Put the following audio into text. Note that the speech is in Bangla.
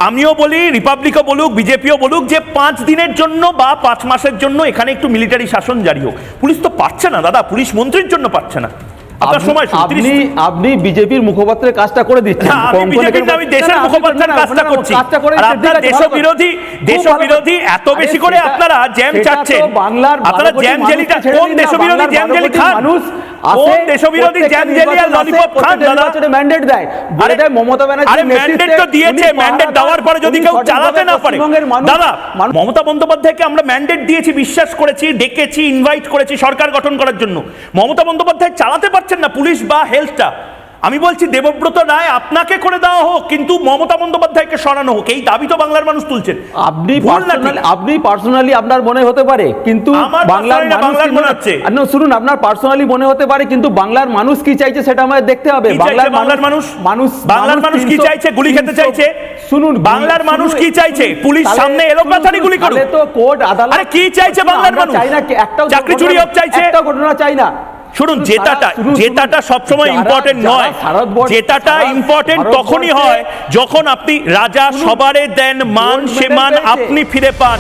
আমিও বলি, রিপাবলিকও বলুক, বিজেপিও বলুক যে 5 দিনের জন্য বা 5 মাসের জন্য এখানে একটু মিলিটারি শাসন জারি হোক। পুলিশ তো পারছে না দাদা, পুলিশ মন্ত্রীর জন্য পারছে না। আপনি বিজেপির মুখপাত্রের কাজটা করে দিচ্ছেন। আমি দেশের মুখপাত্রের কাজটা করছি। আর আপনারা দেশবিরোধী এত বেশি করে আপনারা জ্যাম চাচ্ছেন। আপনারা জ্যাম জেলিটা কোন দেশবিরোধী জ্যাম জেলি খান? কোন দেশবিরোধী জ্যাম জেলি আর ললিপপ খান দাদা? ম্যান্ডেট দেয়, বলে দেয় মমতা ব্যানার্জি। আরে ম্যান্ডেট তো দিয়েছে, ম্যান্ডেট দেওয়ার পরে যদি কেউ চালাতে না পারে, দাদা মমতা বন্দ্যোপাধ্যায়কে আমরা ম্যান্ডেট দিয়েছি, বিশ্বাস করেছি, ডেকেছি, ইনভাইট করেছি সরকার গঠন করার জন্য। মমতা বন্দ্যোপাধ্যায় চালাতে পারছেন না পুলিশ বা হেলথটা। আমি বলছি দেবব্রত রায় আপনাকে করে দেওয়া হোক, কিন্তু মমতা বন্দ্যোপাধ্যায়কে সরানো হোক, এই দাবি তো বাংলার মানুষ তুলছেন। আপনি পার্সোনালি আপনার মনে হতে পারে, কিন্তু বাংলার শুনুন, আপনার পার্সোনালি মনে হতে পারে, কিন্তু বাংলার মানুষ কি চাইছে সেটা আমাদের দেখতে হবে। বাংলার মানুষ কি চাইছে? গুলি খেতে চাইছে। শুনুন, বাংলার মানুষ কি চাইছে? পুলিশ সামনে এলোপাথারি গুলি করুক। তো কোর্ট আদালত আরে কি চাইছে বাংলার মানুষ? চাই না একটাও চাকরি চুরি হোক চাইছে, একটা ঘটনা চাই না। শুনুন, জেতাটা সবসময় ইম্পর্টেন্ট নয়। জেতাটা ইম্পর্টেন্ট তখনই হয় যখন আপনি রাজা সবারে দেন মান, সে মান আপনি ফিরে পান।